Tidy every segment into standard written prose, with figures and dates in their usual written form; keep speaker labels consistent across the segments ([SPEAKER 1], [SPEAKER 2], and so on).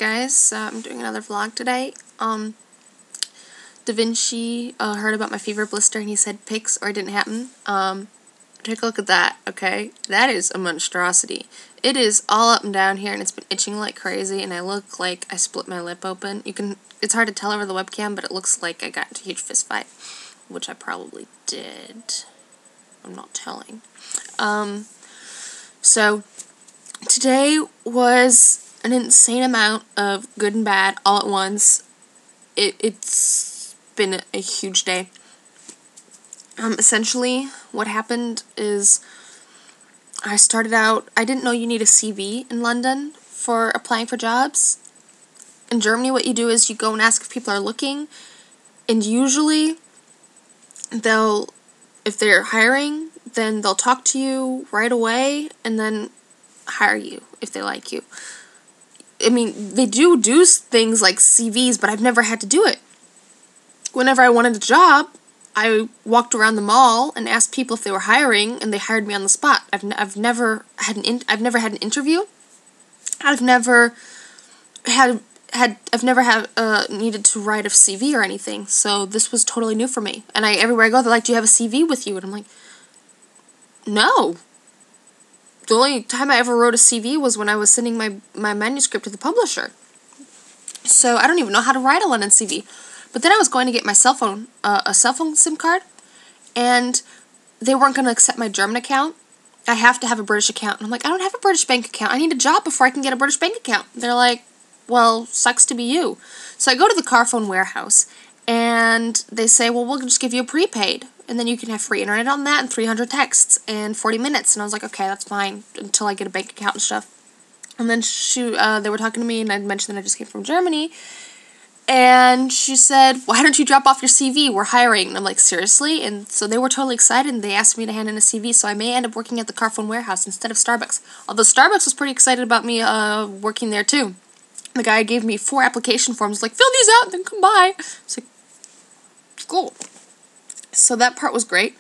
[SPEAKER 1] guys, I'm doing another vlog today. Da Vinci heard about my fever blister and he said pics or it didn't happen. Take a look at that, okay? That is a monstrosity. It is all up and down here and it's been itching like crazy and I look like I split my lip open. It's hard to tell over the webcam, but it looks like I got into a huge fist fight, which I probably did. I'm not telling. So today was an insane amount of good and bad all at once. It's been a huge day. Essentially, what happened is I started out, I didn't know you need a CV in London for applying for jobs. In Germany, what you do is you go and ask if people are looking, and usually if they're hiring, then they'll talk to you right away and then hire you if they like you. I mean, they do things like CVs, but I've never had to do it. Whenever I wanted a job, I walked around the mall and asked people if they were hiring, and they hired me on the spot. I've never had an interview. I've never needed to write a CV or anything. So this was totally new for me. And everywhere I go, they're like, "Do you have a CV with you?" And I'm like, "No." The only time I ever wrote a CV was when I was sending my manuscript to the publisher. So I don't even know how to write a London CV. But then I was going to get my cell phone, a cell phone SIM card, and they weren't going to accept my German account. I have to have a British account. And I'm like, I don't have a British bank account. I need a job before I can get a British bank account. They're like, well, sucks to be you. So I go to the Carphone warehouse, and they say, well, we'll just give you a prepaid, and then you can have free internet on that and 300 texts and 40 minutes. And I was like, okay, that's fine until I get a bank account and stuff. And then they were talking to me, and I mentioned that I just came from Germany. And she said, why don't you drop off your CV? We're hiring. And I'm like, seriously? And so they were totally excited, and they asked me to hand in a CV, so I may end up working at the Carphone warehouse instead of Starbucks. Although Starbucks was pretty excited about me working there, too. The guy gave me 4 application forms, like, fill these out, and then come by. It's like, cool. So that part was great.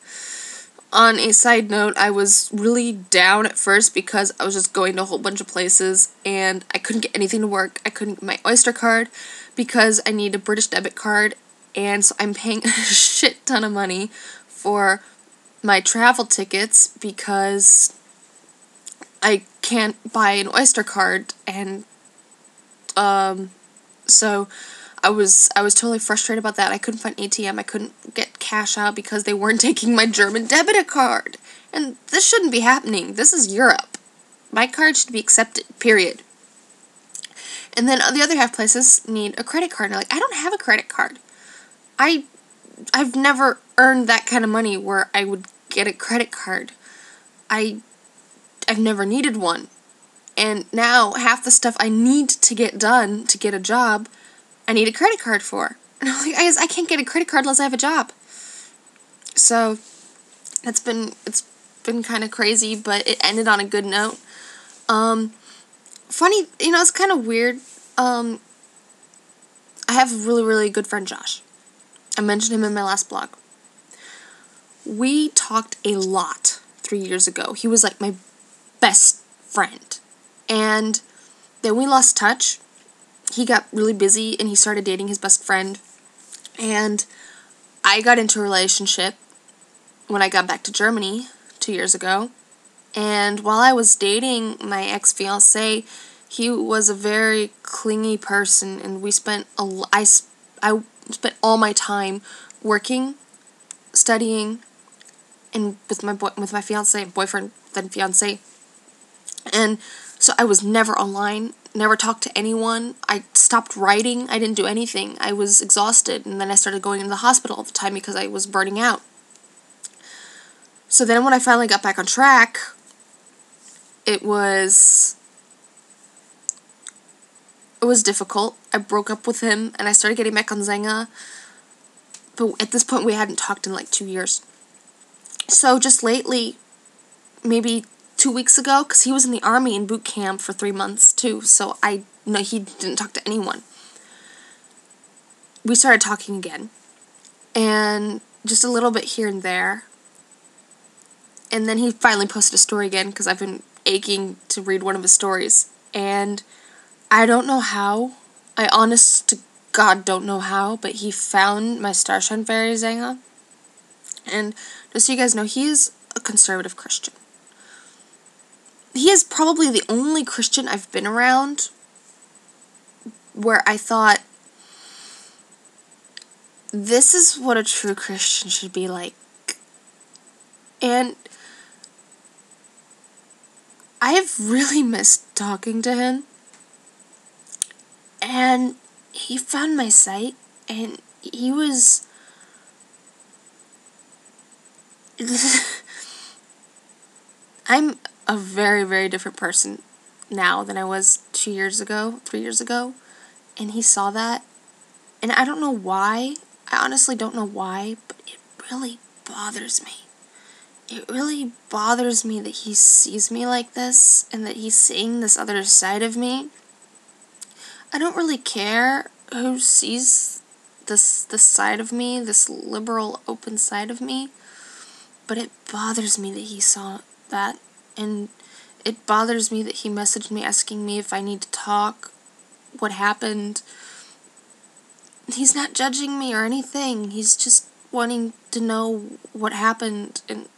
[SPEAKER 1] On a side note, I was really down at first because I was just going to a whole bunch of places and I couldn't get anything to work. I couldn't get my Oyster card because I need a British debit card, and so I'm paying a shit ton of money for my travel tickets because I can't buy an Oyster card, and so I was totally frustrated about that. I couldn't find ATM. I couldn't get cash out because they weren't taking my German debit card. And this shouldn't be happening. This is Europe. My card should be accepted, period. And then the other half places need a credit card. And they're like, I don't have a credit card. I've never earned that kind of money where I would get a credit card. I've never needed one. And now half the stuff I need to get done to get a job, I need a credit card for. And I'm like, I can't get a credit card unless I have a job. So it's been kind of crazy, but it ended on a good note. Funny, it's kind of weird. I have a really, really good friend, Josh. I mentioned him in my last blog. We talked a lot 3 years ago. He was like my best friend. And then we lost touch. He got really busy and he started dating his best friend. And I got into a relationship when I got back to Germany 2 years ago. And while I was dating my ex-fiancé, he was a very clingy person, and I spent all my time working, studying, and with my boyfriend, then fiancé. And so I was never online, never talked to anyone. I stopped writing. I didn't do anything. I was exhausted, and then I started going into the hospital all the time because I was burning out. So then when I finally got back on track, it was difficult. I broke up with him, and I started getting back on Xanga. But at this point, we hadn't talked in like 2 years. So just lately, maybe 2 weeks ago, because he was in the army in boot camp for 3 months too, so he didn't talk to anyone. We started talking again, and just a little bit here and there. And then he finally posted a story again, because I've been aching to read one of his stories. And I don't know how. I honest to God don't know how, but he found my Starshine Fairy Zanga. And just so you guys know, he is a conservative Christian. He is probably the only Christian I've been around where I thought, this is what a true Christian should be like. And I have really missed talking to him. And he found my site, and he was... I'm a very, very different person now than I was 2 years ago, 3 years ago. And he saw that. And I don't know why. I honestly don't know why, but it really bothers me. It really bothers me that he sees me like this and that he's seeing this other side of me. I don't really care who sees this side of me, this liberal, open side of me, but it bothers me that he saw that, and it bothers me that he messaged me asking me if I need to talk, what happened. He's not judging me or anything, he's just wanting to know what happened, and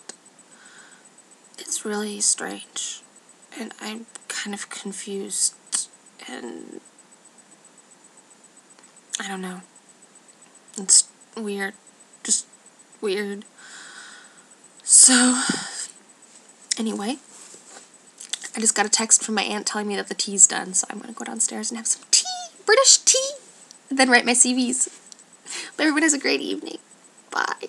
[SPEAKER 1] it's really strange, and I'm kind of confused, and I don't know. It's weird. Just weird. So, anyway, I just got a text from my aunt telling me that the tea's done, so I'm going to go downstairs and have some tea. British tea! And then write my CVs. But everyone has a great evening. Bye.